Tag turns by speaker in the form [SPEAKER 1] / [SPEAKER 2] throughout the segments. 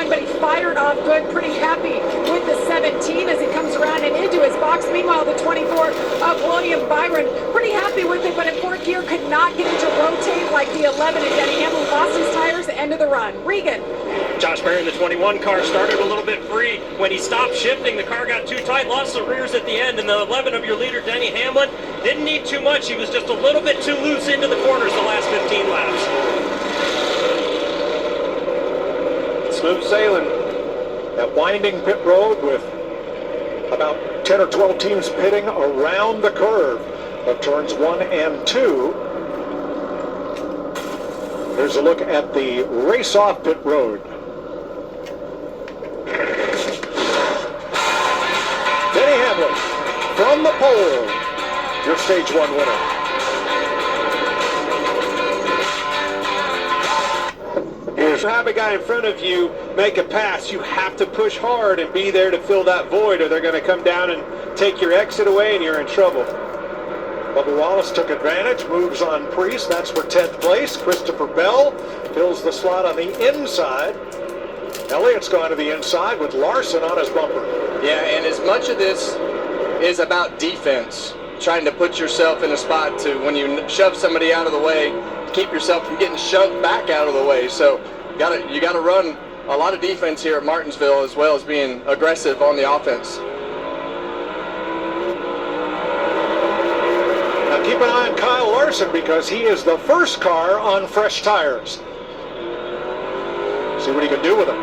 [SPEAKER 1] line, but he fired off good, pretty happy with the 17 as he comes around and into his box. Meanwhile, the 24 of William Byron, pretty happy with it, but in fourth gear could not get it to rotate like the 11, and Denny Hamlin lost his tires, end of the run. Regan.
[SPEAKER 2] Josh Berry in the 21 car started a little bit free. When he stopped shifting, the car got too tight, lost the rears at the end, and the 11 of your leader, Denny Hamlin, didn't need too much. He was just a little bit too loose into the corners the last 15 laps.
[SPEAKER 3] Smooth sailing. That winding pit road with about 10 or 12 teams pitting around the curve of turns 1 and 2. Here's a look at the race-off pit road. Denny Hamlin from the pole, your stage 1 winner.
[SPEAKER 4] If you have a guy in front of you make a pass, you have to push hard and be there to fill that void, or they're going to come down and take your exit away and you're in trouble.
[SPEAKER 3] Bubba Wallace took advantage, moves on Priest. That's for 10th place. Christopher Bell fills the slot on the inside. Elliott's gone to the inside with Larson on his bumper.
[SPEAKER 5] Yeah, and as much of this is about defense, trying to put yourself in a spot to, when you shove somebody out of the way, keep yourself from getting shoved back out of the way. So you got to run a lot of defense here at Martinsville, as well as being aggressive on the offense.
[SPEAKER 3] Keep an eye on Kyle Larson because he is the first car on fresh tires. See what he can do with them.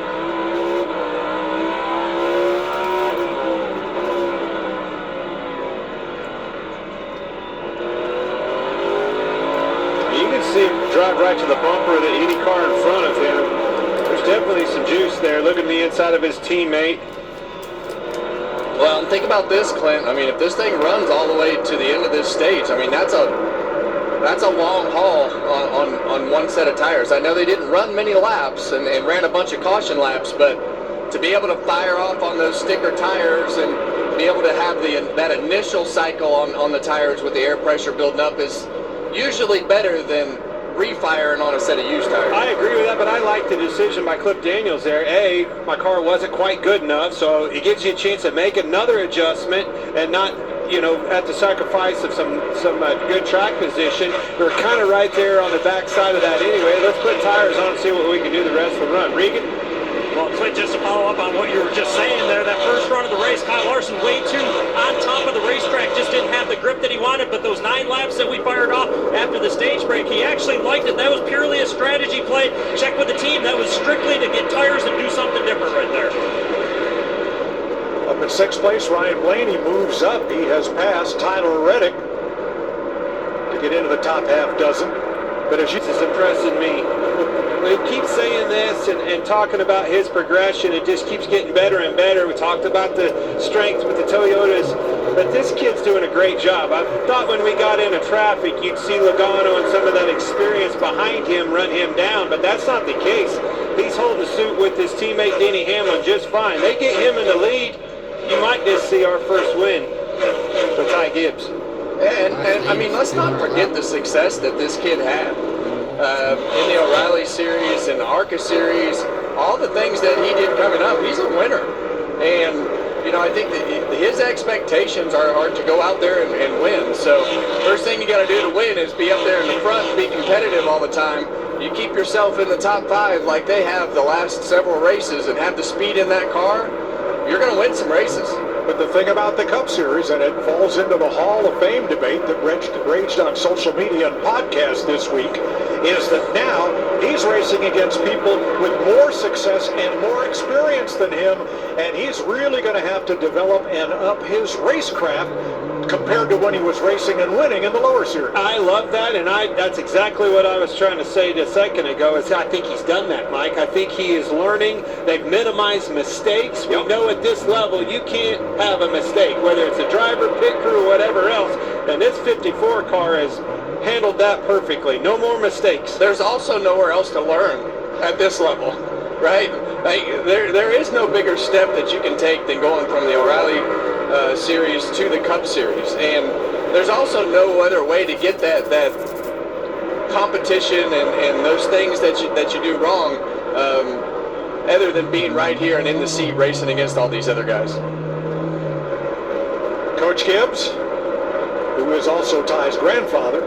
[SPEAKER 4] You can see him drive right to the bumper of any car in front of him. There's definitely some juice there. Look at the inside of his teammate.
[SPEAKER 5] Well, think about this, Clint. I mean, if this thing runs all the way to the end of this stage, I mean, that's a long haul on one set of tires. I know they didn't run many laps and ran a bunch of caution laps, but to be able to fire off on those sticker tires and be able to have that initial cycle on the tires with the air pressure building up is usually better than refiring on a set of used tires.
[SPEAKER 4] I agree with that, but I like the decision by Cliff Daniels there. My car wasn't quite good enough, so it gives you a chance to make another adjustment and not, at the sacrifice of some good track position. We're kind of right there on the back side of that anyway. Let's put tires on and see what we can do the rest of the run. Regan?
[SPEAKER 2] Well, Clint, just to follow up on what you were just saying there, that first run of the race, Kyle Larson way too on top of the racetrack, just didn't have the grip that he wanted, but those 9 laps that we fired off after the stage break, he actually liked it. That was purely a strategy play. Check with the team. That was strictly to get tires and do something different right there.
[SPEAKER 3] Up in 6th place, Ryan Blaney moves up. He has passed Tyler Reddick to get into the top half dozen.
[SPEAKER 4] But as you just impressing me. We keep saying this and talking about his progression. It just keeps getting better and better. We talked about the strength with the Toyotas, but this kid's doing a great job. I thought when we got into traffic, you'd see Logano and some of that experience behind him run him down, but that's not the case. He's holding suit with his teammate Denny Hamlin just fine. They get him in the lead, you might just see our first win for Ty Gibbs.
[SPEAKER 5] And I mean, let's not forget the success that this kid had. In the O'Reilly Series and the ARCA Series, all the things that he did coming up, he's a winner. And, I think that his expectations are to go out there and win. So first thing you got to do to win is be up there in the front and be competitive all the time. You keep yourself in the top 5 like they have the last several races and have the speed in that car, you're going to win some races.
[SPEAKER 3] But the thing about the Cup Series, and it falls into the Hall of Fame debate that raged on social media and podcasts this week, is that now he's racing against people with more success and more experience than him, and he's really going to have to develop and up his racecraft compared to when he was racing and winning in the lower series.
[SPEAKER 4] I love that, and that's exactly what I was trying to say a second ago. Is I think he's done that, Mike. I think he is learning. They've minimized mistakes. We know at this level you can't have a mistake, whether it's a driver, pit crew, or whatever else. And this 54 car has handled that perfectly. No more mistakes.
[SPEAKER 5] There's also nowhere else to learn at this level, right? Like, there is no bigger step that you can take than going from the O'Reilly Series to the Cup Series, and there's also no other way to get that competition and those things that you do wrong. other than being right here and in the seat racing against all these other guys.
[SPEAKER 3] Coach Gibbs, who is also Ty's grandfather,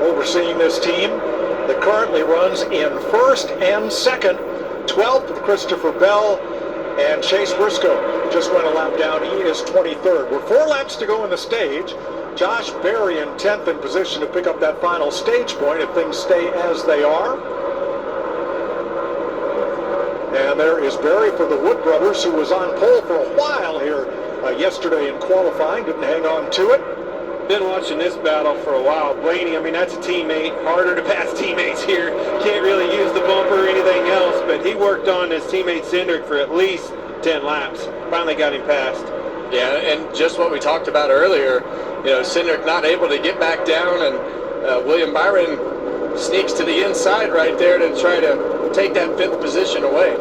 [SPEAKER 3] overseeing this team that currently runs in first and second, 12th with Christopher Bell, and Chase Briscoe just went a lap down. He is 23rd. We're 4 laps to go in the stage. Josh Berry in 10th in position to pick up that final stage point if things stay as they are. And there is Berry for the Wood Brothers, who was on pole for a while here yesterday in qualifying, didn't hang on to it.
[SPEAKER 4] Been watching this battle for a while. Blaney, I mean, that's a teammate. Harder to pass teammates here. Can't really use the bumper or anything else, but he worked on his teammate Cindric for at least 10 laps. Finally got him passed.
[SPEAKER 5] Yeah, and just what we talked about earlier, you know, Cindric not able to get back down, and William Byron sneaks to the inside right there to try to take that 5th position away.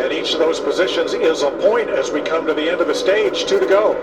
[SPEAKER 3] And each of those positions is a point as we come to the end of the stage. 2 to go.